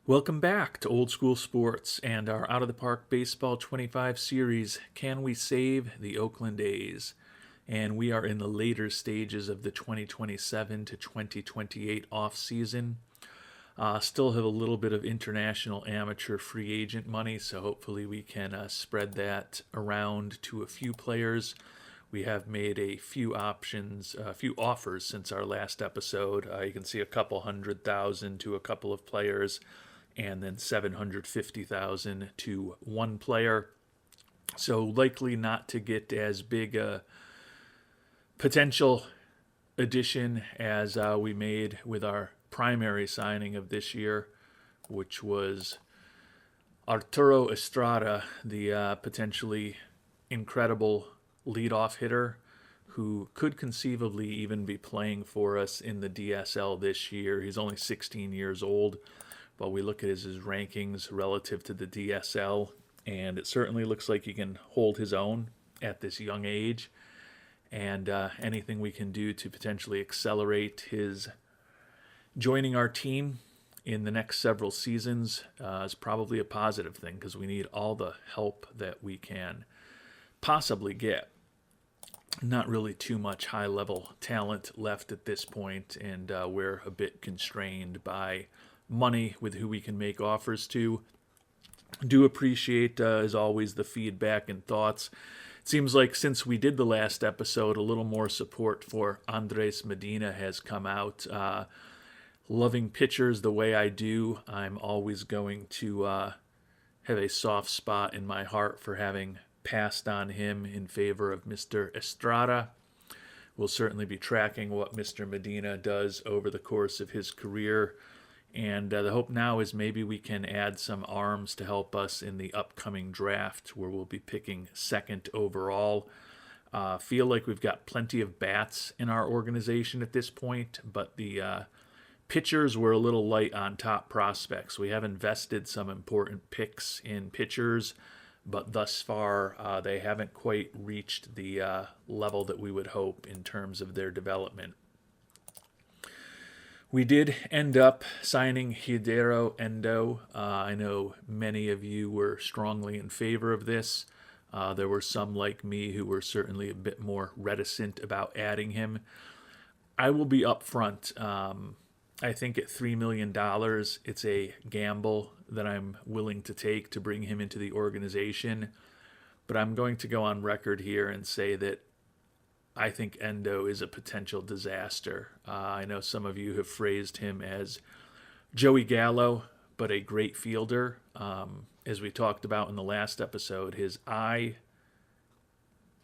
Welcome back to Old School Sports and our Out of the Park Baseball 25 series, Can We Save the Oakland A's? And we are in the later stages of the 2027 to 2028 offseason. Still have a little bit of international amateur free agent money, so hopefully we can spread that around to a few players. We have made a few offers since our last episode. You can see a couple 100,000 to a couple of players, and then 750,000 to one player. So likely not to get as big a potential addition as we made with our primary signing of this year, which was Arturo Estrada, the potentially incredible leadoff hitter who could conceivably even be playing for us in the DSL this year. He's only 16 years old, but we look at his rankings relative to the DSL, and it certainly looks like he can hold his own at this young age. And anything we can do to potentially accelerate his joining our team in the next several seasons is probably a positive thing, because we need all the help that we can possibly get. Not really too much high-level talent left at this point, and we're a bit constrained by money with who we can make offers to. Do appreciate, as always, the feedback and thoughts. It seems like since we did the last episode, a little more support for Andres Medina has come out. Loving pitchers the way I do, I'm always going to have a soft spot in my heart for having passed on him in favor of Mr. Estrada. We'll certainly be tracking what Mr. Medina does over the course of his career. And the hope now is maybe we can add some arms to help us in the upcoming draft, where we'll be picking second overall. Feel like we've got plenty of bats in our organization at this point, but the pitchers were a little light on top prospects. We have invested some important picks in pitchers, but thus far they haven't quite reached the level that we would hope in terms of their development. We did end up signing Hidero Endo. I know many of you were strongly in favor of this. There were some like me who were certainly a bit more reticent about adding him. I will be upfront. I think at $3 million, it's a gamble that I'm willing to take to bring him into the organization. But I'm going to go on record here and say that I think Endo is a potential disaster. I know some of you have phrased him as Joey Gallo, but a great fielder. As we talked about in the last episode, his eye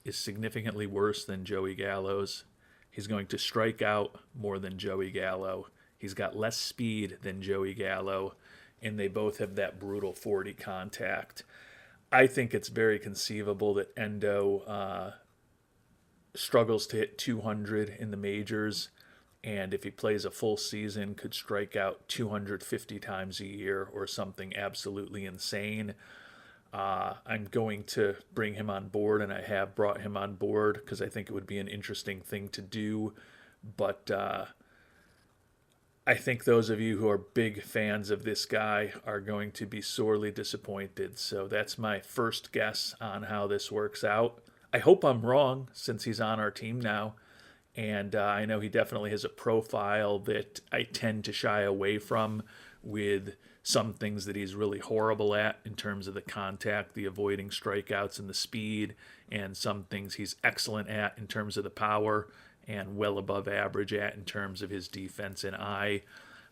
is significantly worse than Joey Gallo's. He's going to strike out more than Joey Gallo. He's got less speed than Joey Gallo, and they both have that brutal 40 contact. I think it's very conceivable that Endo struggles to hit 200 in the majors, and if he plays a full season, could strike out 250 times a year or something absolutely insane. I'm going to bring him on board, and I have brought him on board because I think it would be an interesting thing to do, but I think those of you who are big fans of this guy are going to be sorely disappointed. So that's my first guess on how this works out. I hope I'm wrong, since he's on our team now, and I know he definitely has a profile that I tend to shy away from, with some things that he's really horrible at in terms of the contact, the avoiding strikeouts, and the speed, and some things he's excellent at in terms of the power, and well above average at in terms of his defense and eye.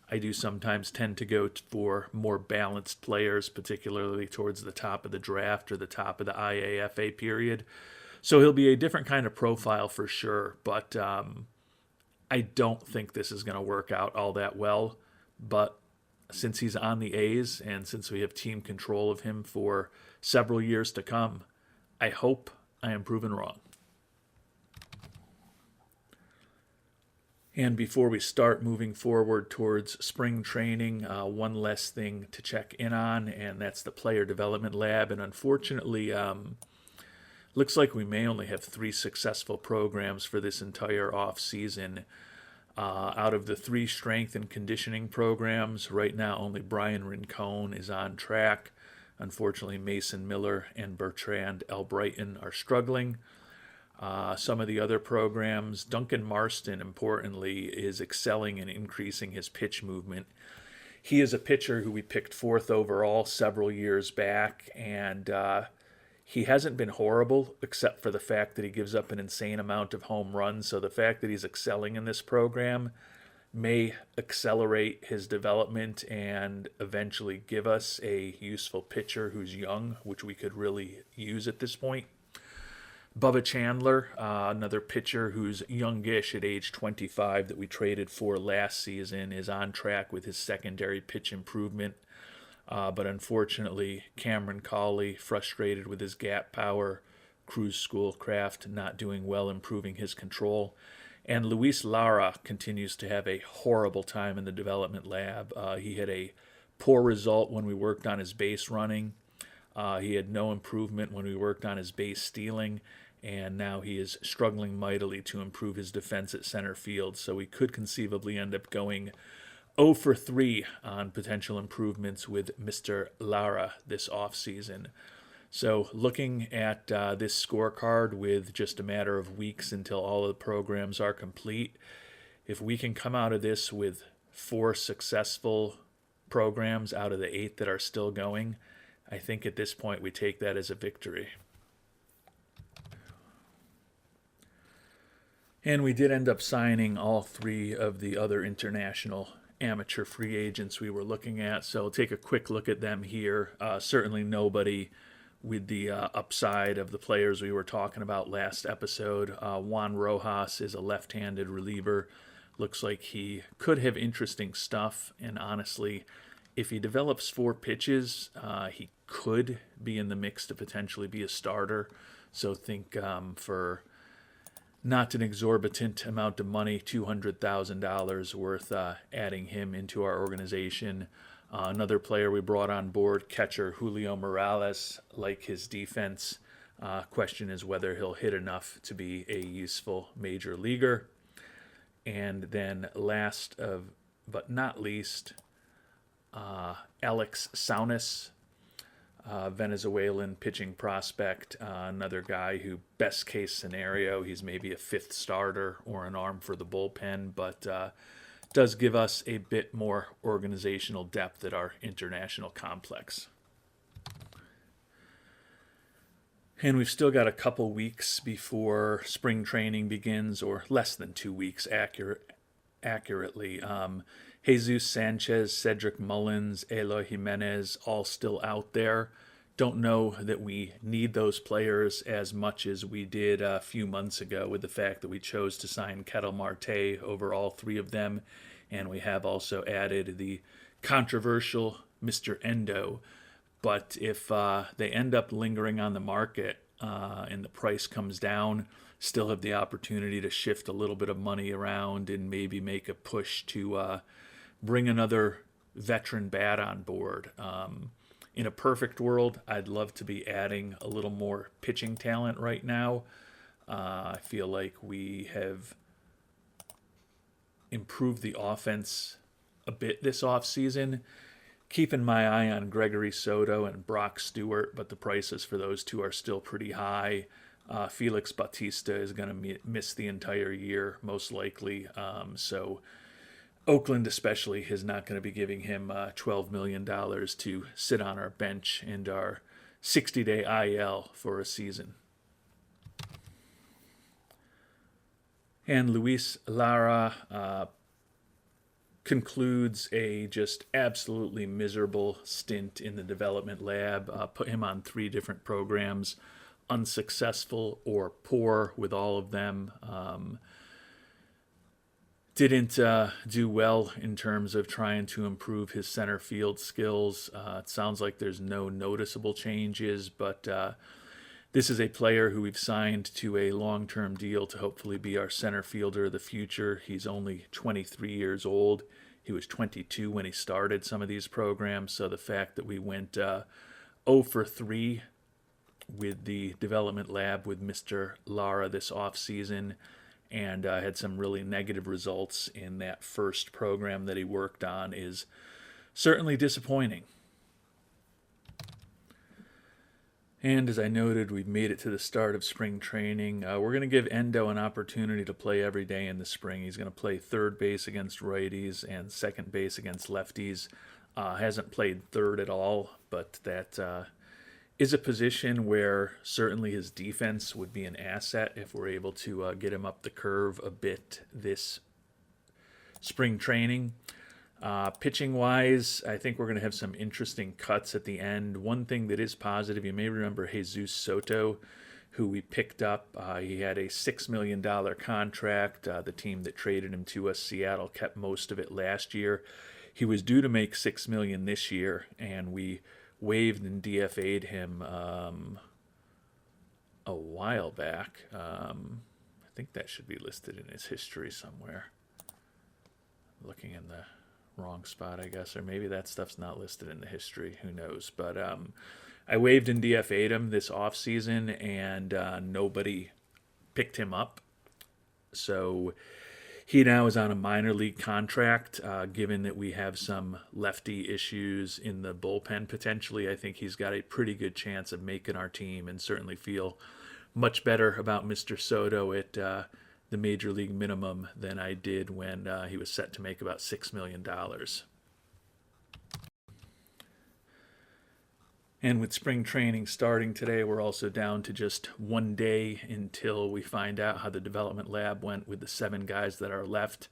I do sometimes tend to go for more balanced players, particularly towards the top of the draft or the top of the IAFA period. So he'll be a different kind of profile for sure, but I don't think this is going to work out all that well. But since he's on the A's and since we have team control of him for several years to come, I hope I am proven wrong. And before we start moving forward towards spring training, one less thing to check in on, and that's the player development lab. And unfortunately, looks like we may only have 3 successful programs for this entire off season. Out of the 3 strength and conditioning programs, right now only Brian Rincon is on track. Unfortunately, Mason Miller and Bertrand Albrighton are struggling. Some of the other programs, Duncan Marston, importantly, is excelling and increasing his pitch movement. He is a pitcher who we picked 4th overall several years back, and he hasn't been horrible, except for the fact that he gives up an insane amount of home runs. So the fact that he's excelling in this program may accelerate his development and eventually give us a useful pitcher who's young, which we could really use at this point. Bubba Chandler, another pitcher who's youngish at age 25 that we traded for last season, is on track with his secondary pitch improvement. But unfortunately, Cameron Cawley, frustrated with his gap power, Cruz Schoolcraft not doing well improving his control. And Luis Lara continues to have a horrible time in the development lab. He had a poor result when we worked on his base running. He had no improvement when we worked on his base stealing. And now he is struggling mightily to improve his defense at center field. So we could conceivably end up going 0 for 3 on potential improvements with Mr. Lara this offseason. So looking at this scorecard with just a matter of weeks until all of the programs are complete, if we can come out of this with 4 successful programs out of the 8 that are still going, I think at this point we take that as a victory. And we did end up signing all 3 of the other international amateur free agents we were looking at. So take a quick look at them here. Certainly nobody with the upside of the players we were talking about last episode. Juan Rojas is a left-handed reliever. Looks like he could have interesting stuff. And honestly, if he develops 4 pitches, he could be in the mix to potentially be a starter. So think for not an exorbitant amount of money, $200,000 worth adding him into our organization. Another player we brought on board, catcher Julio Morales, like his defense. Question is whether he'll hit enough to be a useful major leaguer. And then last but not least, Alex Saunis, Venezuelan pitching prospect, another guy who, best case scenario, he's maybe a 5th starter or an arm for the bullpen, but does give us a bit more organizational depth at our international complex. And we've still got a couple weeks before spring training begins, or less than 2 weeks accurately. Jesus Sanchez, Cedric Mullins, Eloy Jimenez, all still out there. Don't know that we need those players as much as we did a few months ago with the fact that we chose to sign Ketel Marte over all 3 of them. And we have also added the controversial Mr. Endo. But if they end up lingering on the market and the price comes down, still have the opportunity to shift a little bit of money around and maybe make a push to bring another veteran bat on board. In a perfect world, I'd love to be adding a little more pitching talent right now. I feel like we have improved the offense a bit this offseason. Keeping my eye on Gregory Soto and Brock Stewart, but the prices for those 2 are still pretty high. Felix Bautista is going to miss the entire year, most likely. So Oakland especially is not going to be giving him $12 million to sit on our bench and our 60-day IL for a season. And Luis Lara concludes a just absolutely miserable stint in the development lab. Put him on 3 different programs, unsuccessful or poor with all of them. Didn't do well in terms of trying to improve his center field skills. It sounds like there's no noticeable changes, but this is a player who we've signed to a long-term deal to hopefully be our center fielder of the future. He's only 23 years old. He was 22 when he started some of these programs, so the fact that we went 0 for 3 with the development lab with Mr. Lara this offseason and had some really negative results in that first program that he worked on, is certainly disappointing. And as I noted, we've made it to the start of spring training. We're going to give Endo an opportunity to play every day in the spring. He's going to play third base against righties and second base against lefties. Hasn't played third at all, but that is a position where certainly his defense would be an asset if we're able to get him up the curve a bit this spring training. Pitching wise, I think we're going to have some interesting cuts at the end. One thing that is positive, you may remember Jesus Soto, who we picked up. He had a $6 million contract. The team that traded him to us, Seattle, kept most of it last year. He was due to make $6 million this year, and we waived and DFA'd him a while back. I think that should be listed in his history somewhere. Looking in the wrong spot, I guess, or maybe that stuff's not listed in the history. Who knows? But I waived and DFA'd him this offseason, and nobody picked him up. So he now is on a minor league contract. Given that we have some lefty issues in the bullpen potentially, I think he's got a pretty good chance of making our team, and certainly feel much better about Mr. Soto at the major league minimum than I did when he was set to make about $6 million. And with spring training starting today, we're also down to just one day until we find out how the development lab went with the 7 guys that are left.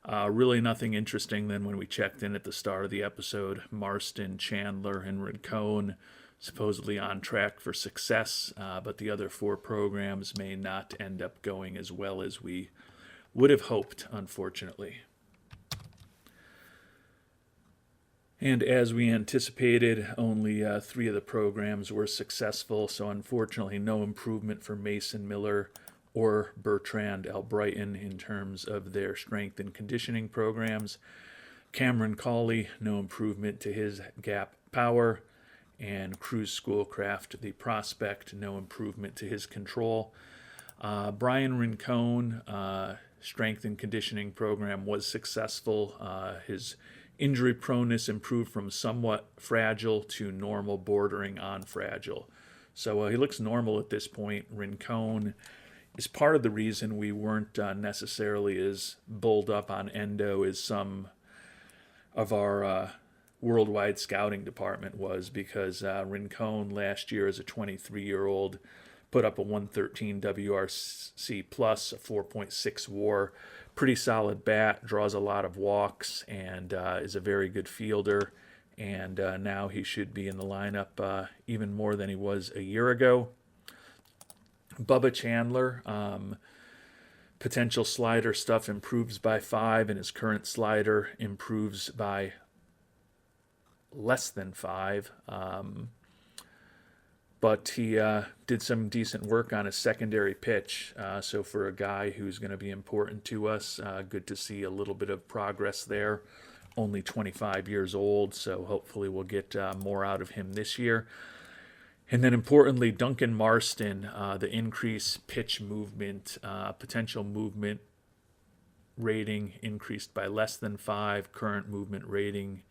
Really nothing interesting than when we checked in at the start of the episode. Marston, Chandler, and Rincon supposedly on track for success, but the other 4 programs may not end up going as well as we would have hoped, unfortunately. And as we anticipated, only 3 of the programs were successful, so unfortunately no improvement for Mason Miller or Bertrand Albrighton in terms of their strength and conditioning programs. Cameron Cawley, no improvement to his gap power. And Cruz Schoolcraft, the prospect, no improvement to his control. Brian Rincon, strength and conditioning program was successful. His injury proneness improved from somewhat fragile to normal, bordering on fragile. So he looks normal at this point. Rincon is part of the reason we weren't necessarily as bulled up on Endo as some of our worldwide scouting department was, because Rincon last year as a 23-year-old put up a 113 WRC plus, a 4.6 WAR, pretty solid bat, draws a lot of walks, and is a very good fielder. And now he should be in the lineup even more than he was a year ago. Bubba Chandler, potential slider stuff improves by 5, and his current slider improves by less than 5. But he did some decent work on his secondary pitch. So for a guy who's going to be important to us, good to see a little bit of progress there. Only 25 years old, so hopefully we'll get more out of him this year. And then importantly, Duncan Marston, the increased pitch movement, potential movement rating increased by less than 5, current movement rating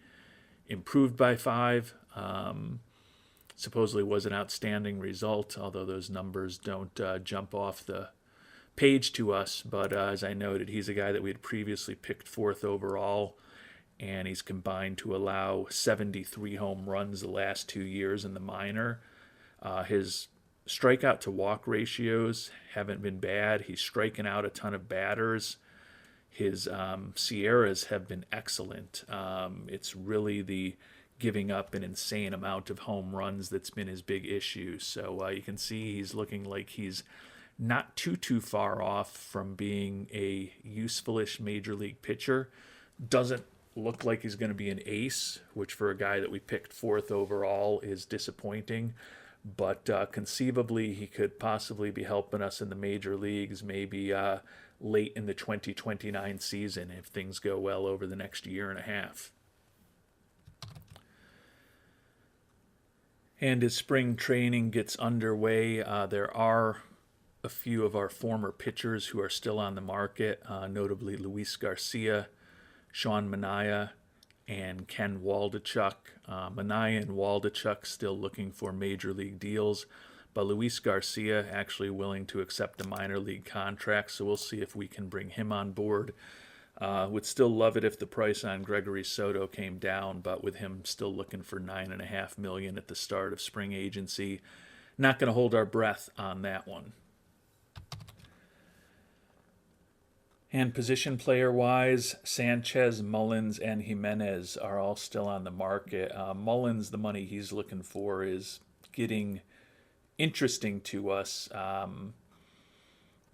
improved by 5. Supposedly was an outstanding result, although those numbers don't jump off the page to us. But as I noted, he's a guy that we had previously picked 4th overall, and he's combined to allow 73 home runs the last 2 years in the minor. His strikeout to walk ratios haven't been bad. He's striking out a ton of batters. His Sierras have been excellent. It's really the giving up an insane amount of home runs that's been his big issue. So you can see he's looking like he's not too far off from being a useful-ish major league pitcher. Doesn't look like he's going to be an ace, which for a guy that we picked 4th overall is disappointing. But conceivably he could possibly be helping us in the major leagues, maybe late in the 2029 season if things go well over the next year and a half. And as spring training gets underway, there are a few of our former pitchers who are still on the market, notably Luis Garcia, Sean Manaea, and Ken Waldachuk. Manaea and Waldachuk still looking for major league deals, but Luis Garcia actually willing to accept a minor league contract, so we'll see if we can bring him on board. Would still love it if the price on Gregory Soto came down, but with him still looking for $9.5 million at the start of spring agency, not going to hold our breath on that one. And position player-wise, Sanchez, Mullins, and Jimenez are all still on the market. Mullins, the money he's looking for is getting interesting to us.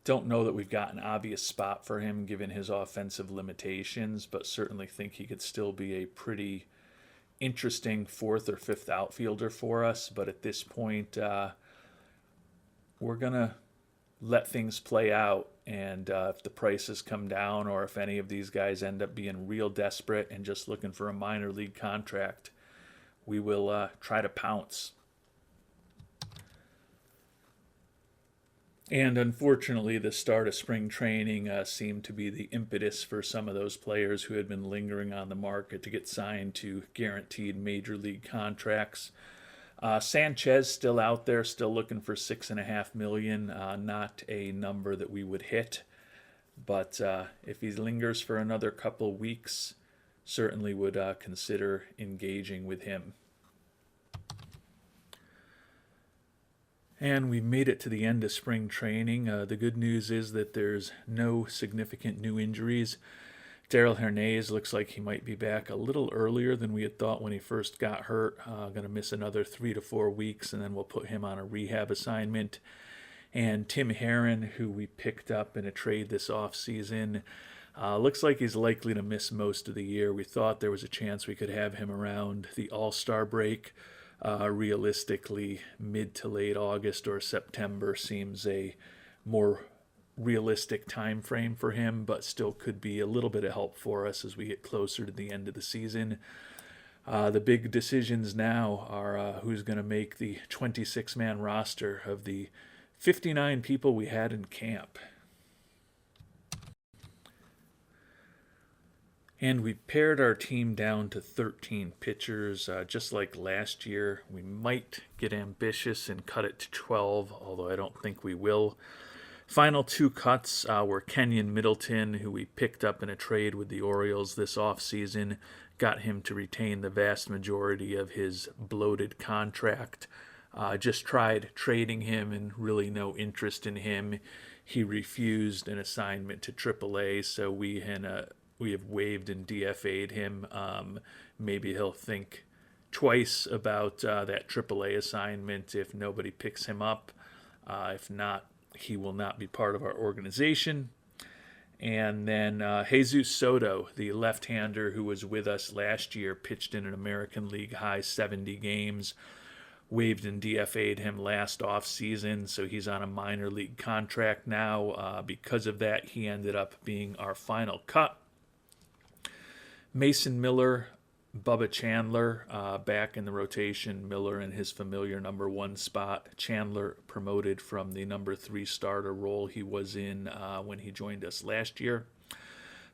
Don't know that we've got an obvious spot for him given his offensive limitations, but certainly think he could still be a pretty interesting fourth or fifth outfielder for us. But at this point, we're going to let things play out. And if the prices come down or if any of these guys end up being real desperate and just looking for a minor league contract, we will try to pounce. And unfortunately, the start of spring training seemed to be the impetus for some of those players who had been lingering on the market to get signed to guaranteed major league contracts. Sanchez still out there, still looking for $6.5 million. Not a number that we would hit, but if he lingers for another couple weeks, certainly would consider engaging with him. And we made it to the end of spring training. The good news is that there's no significant new injuries. Daryl Hernandez looks like he might be back a little earlier than we had thought when he first got hurt. Going to miss another 3 to 4 weeks, and then we'll put him on a rehab assignment. And Tim Herron, who we picked up in a trade this offseason, looks like he's likely to miss most of the year. We thought there was a chance we could have him around the All-Star break. Realistically, mid to late August or September seems a more realistic time frame for him, but still could be a little bit of help for us as we get closer to the end of the season. The big decisions now are who's going to make the 26-man roster of the 59 people we had in camp. And we pared our team down to 13 pitchers. Just like last year, we might get ambitious and cut it to 12, although I don't think we will. Final 2 cuts were Kenyon Middleton, who we picked up in a trade with the Orioles this offseason. Got him to retain the vast majority of his bloated contract. Just tried trading him and really no interest in him. He refused an assignment to AAA, so we have waived and DFA'd him. Maybe he'll think twice about that AAA assignment if nobody picks him up. If not, he will not be part of our organization. And then Jesus Soto, the left-hander who was with us last year, pitched in an American League high 70 games. Waived and DFA'd him last offseason, so he's on a minor league contract now. Because of that, he ended up being our final cut. Mason Miller, Bubba Chandler back in the rotation. Miller in his familiar number 1 spot. Chandler promoted from the number 3 starter role he was in when he joined us last year.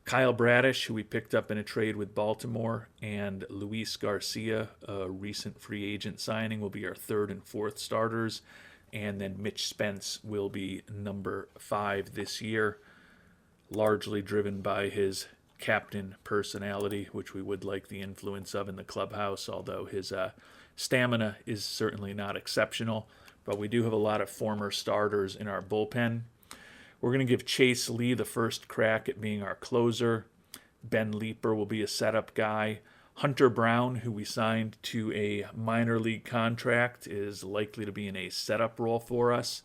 Kyle Bradish, who we picked up in a trade with Baltimore, and Luis Garcia, a recent free agent signing, will be our 3rd and 4th starters. And then Mitch Spence will be number 5 this year, largely driven by his captain personality, which we would like the influence of in the clubhouse, although his stamina is certainly not exceptional. But we do have a lot of former starters in our bullpen. We're going to give Chase Lee the first crack at being our closer. Ben Leeper will be a setup guy. Hunter Brown, who we signed to a minor league contract, is likely to be in a setup role for us.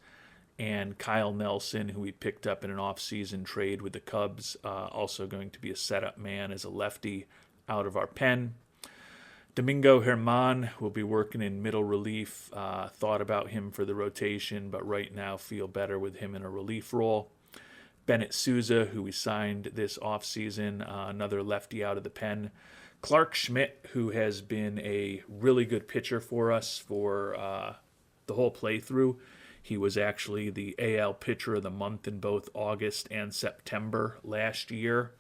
And Kyle Nelson, who we picked up in an off-season trade with the Cubs, also going to be a setup man as a lefty out of our pen. Domingo Germán will be working in middle relief. Thought about him for the rotation, but right now feel better with him in a relief role. Bennett Souza, who we signed this offseason, another lefty out of the pen. Clark Schmidt, who has been a really good pitcher for us for the whole playthrough. He was actually the AL Pitcher of the Month in both August and September last year.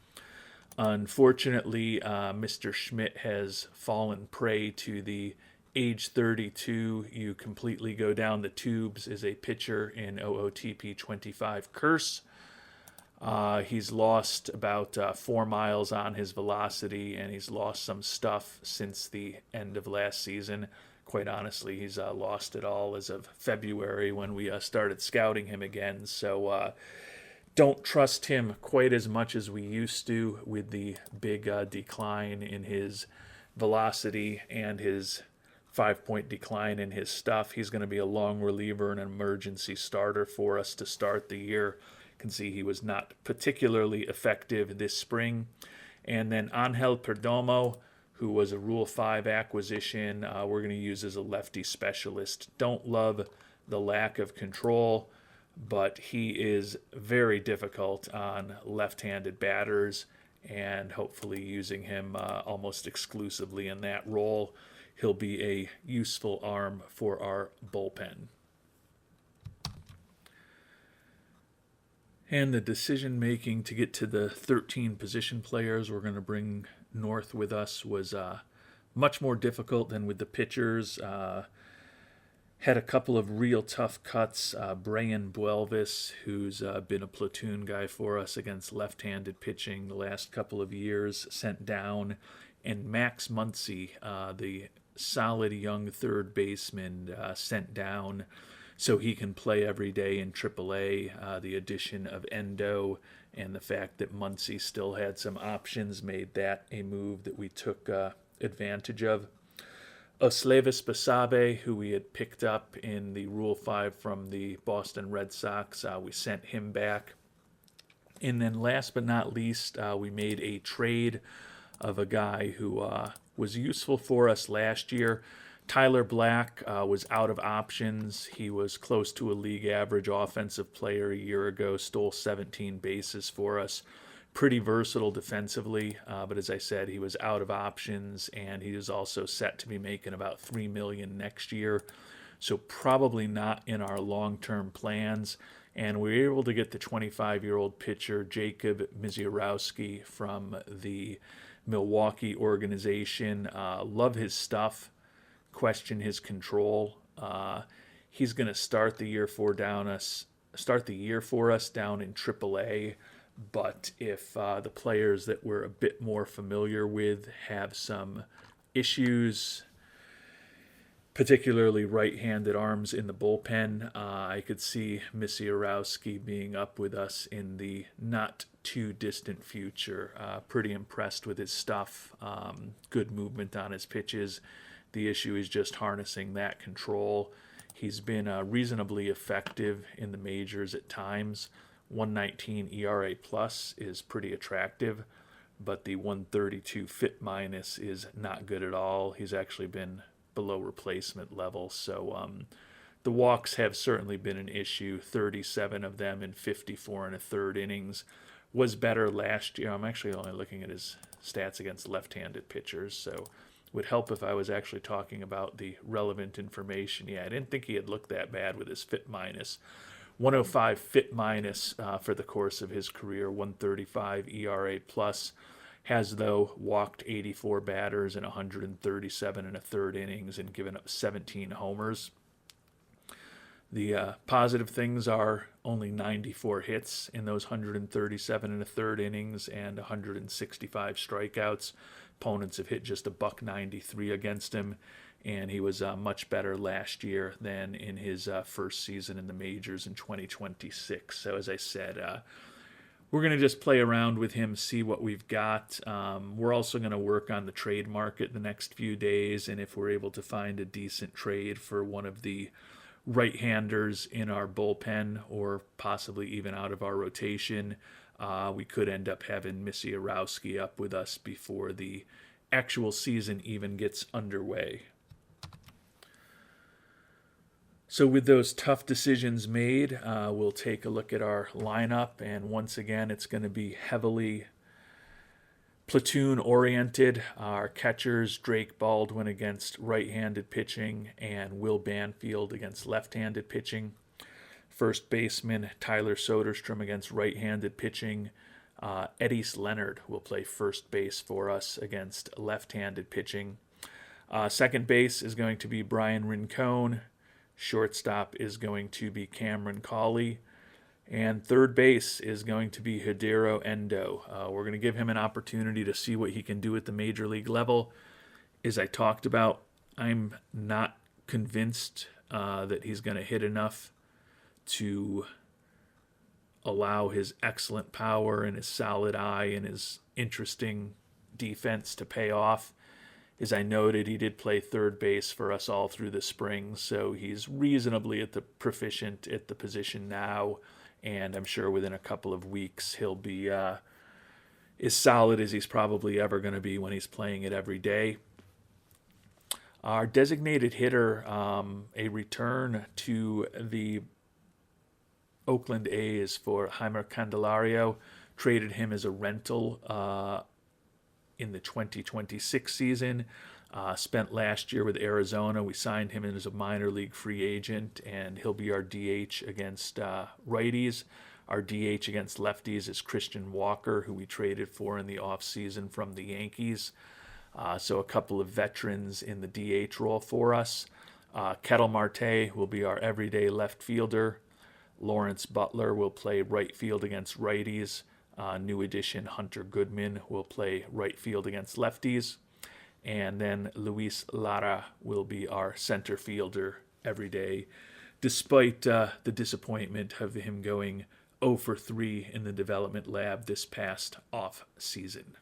Unfortunately, Mr. Schmidt has fallen prey to the age 32, you completely go down the tubes as a pitcher in OOTP 25 curse. He's lost about 4 miles on his velocity, and he's lost some stuff since the end of last season. Quite honestly, he's lost it all as of February when we started scouting him again. So don't trust him quite as much as we used to with the big decline in his velocity and his 5-point decline in his stuff. He's going to be a long reliever and an emergency starter for us to start the year. You can see he was not particularly effective this spring. And then Angel Perdomo, who was a Rule 5 acquisition, we're going to use as a lefty specialist. Don't love the lack of control, but he is very difficult on left-handed batters, and hopefully using him almost exclusively in that role, he'll be a useful arm for our bullpen. And the decision-making to get to the 13 position players we're going to bring north with us was much more difficult than with the pitchers. Had a couple of real tough cuts. Brian Buelvis, who's been a platoon guy for us against left-handed pitching the last couple of years, sent down. And Max Muncy, the solid young third baseman, sent down so he can play every day in AAA. The addition of Endo and the fact that Muncy still had some options made that a move that we took advantage of. Oslevis Basabe, who we had picked up in the Rule 5 from the Boston Red Sox, we sent him back. And then last but not least, we made a trade of a guy who was useful for us last year. Tyler Black was out of options. He was close to a league average offensive player a year ago, stole 17 bases for us. Pretty versatile defensively, but as I said, he was out of options, and he is also set to be making about $3 million next year, so probably not in our long-term plans. And we were able to get the 25-year-old pitcher Jacob Misiorowski from the Milwaukee organization. Love his stuff. Question his control. He's going to start the year for us down in AAA. But if the players that we're a bit more familiar with have some issues, particularly right-handed arms in the bullpen, I could see Misiorowski being up with us in the not-too-distant future. Pretty impressed with his stuff. Good movement on his pitches. The issue is just harnessing that control. He's been reasonably effective in the majors at times. 119 ERA plus is pretty attractive, but the 132 FIP minus is not good at all. He's actually been below replacement level, so the walks have certainly been an issue. 37 of them in 54 and a third innings. Was better last year. I'm actually only looking at his stats against left-handed pitchers, so would help if I was actually talking about the relevant information. Yeah, I didn't think he had looked that bad with his FIP minus. 105 FIP minus for the course of his career, 135 ERA plus. Has, though, walked 84 batters in 137 and a third innings and given up 17 homers. The positive things are only 94 hits in those 137 and a third innings and 165 strikeouts. Opponents have hit just $193 against him, and he was much better last year than in his first season in the majors in 2026. So as I said, we're going to just play around with him, see what we've got. We're also going to work on the trade market the next few days, and if we're able to find a decent trade for one of the right-handers in our bullpen or possibly even out of our rotation, we could end up having Misiorowski up with us before the actual season even gets underway. So with those tough decisions made, we'll take a look at our lineup, and once again, it's going to be heavily platoon-oriented. Our catchers, Drake Baldwin against right-handed pitching and Will Banfield against left-handed pitching. first baseman Tyler Soderstrom against right-handed pitching. Eddie Leonard will play first base for us against left-handed pitching. Second base is going to be Brian Rincon. Shortstop is going to be Cameron Cawley. And third base is going to be Hidero Endo. We're going to give him an opportunity to see what he can do at the major league level. As I talked about, I'm not convinced that he's going to hit enough to allow his excellent power and his solid eye and his interesting defense to pay off. As I noted, he did play third base for us all through the spring, so he's reasonably proficient at the position now. And I'm sure within a couple of weeks he'll be as solid as he's probably ever going to be when he's playing it every day. Our designated hitter, a return to the Oakland A's for Jeimer Candelario, traded him as a rental in the 2026 season. Spent last year with Arizona. We signed him in as a minor league free agent, and he'll be our DH against righties. Our DH against lefties is Christian Walker, who we traded for in the offseason from the Yankees. So a couple of veterans in the DH role for us. Ketel Marte will be our everyday left fielder. Lawrence Butler will play right field against righties. New addition Hunter Goodman will play right field against lefties. And then Luis Lara will be our center fielder every day, despite the disappointment of him going 0 for 3 in the development lab this past off season.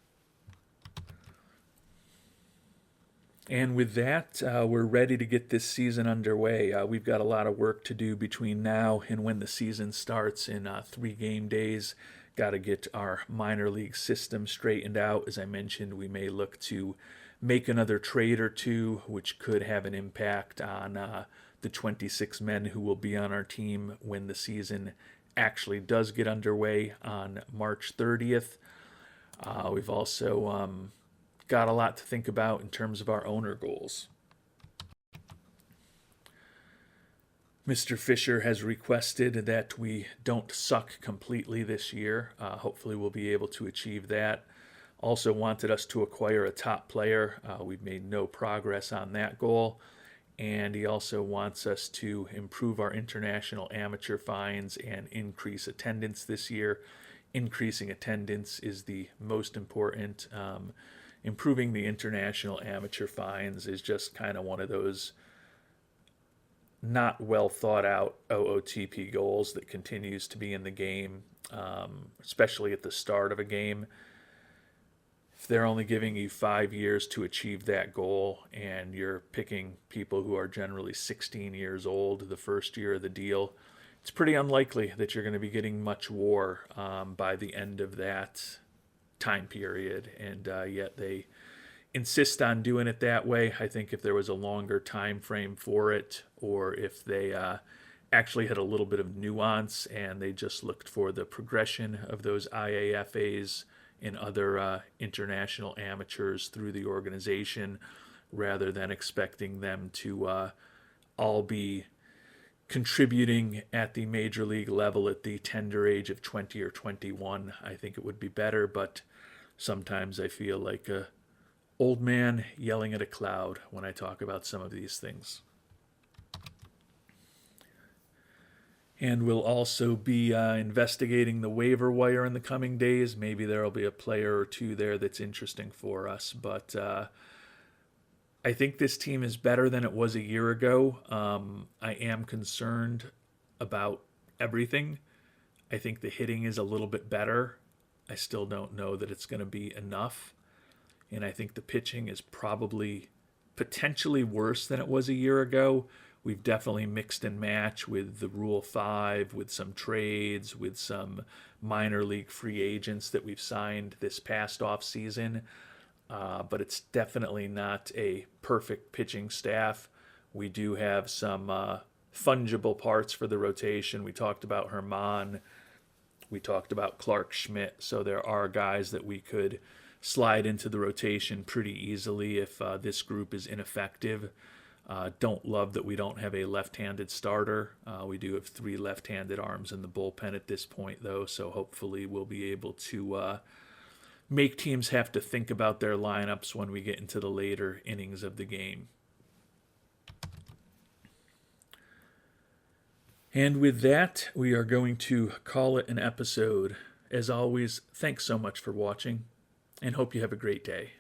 And with that, we're ready to get this season underway. We've got a lot of work to do between now and when the season starts in 3 game days. Got to get our minor league system straightened out. As I mentioned, we may look to make another trade or two, which could have an impact on the 26 men who will be on our team when the season actually does get underway on March 30th. We've also got a lot to think about in terms of our owner goals. Mr. Fisher has requested that we don't suck completely this year. Hopefully we'll be able to achieve that. Also wanted us to acquire a top player. We've made no progress on that goal. And he also wants us to improve our international amateur fines and increase attendance this year. Increasing attendance is the most important. Improving the international amateur fines is just kind of one of those not well thought out OOTP goals that continues to be in the game, especially at the start of a game. If they're only giving you 5 years to achieve that goal and you're picking people who are generally 16 years old the first year of the deal, it's pretty unlikely that you're going to be getting much WAR by the end of that time period. And yet they insist on doing it that way. I think if there was a longer time frame for it, or if they actually had a little bit of nuance and they just looked for the progression of those IAFAs and other international amateurs through the organization, rather than expecting them to all be contributing at the major league level at the tender age of 20 or 21, I think it would be better. But sometimes I feel like a old man yelling at a cloud when I talk about some of these things. And we'll also be investigating the waiver wire in the coming days. Maybe there will be a player or two there that's interesting for us. But I think this team is better than it was a year ago. I am concerned about everything. I think the hitting is a little bit better. I still don't know that it's going to be enough. And I think the pitching is probably potentially worse than it was a year ago. We've definitely mixed and matched with the Rule 5, with some trades, with some minor league free agents that we've signed this past off season. But it's definitely not a perfect pitching staff. We do have some fungible parts for the rotation. We talked about Herman. We talked about Clark Schmidt. So there are guys that we could slide into the rotation pretty easily if this group is ineffective. Don't love that we don't have a left-handed starter. We do have 3 left-handed arms in the bullpen at this point, though, so hopefully we'll be able to make teams have to think about their lineups when we get into the later innings of the game. And with that, we are going to call it an episode. As always, thanks so much for watching, and hope you have a great day.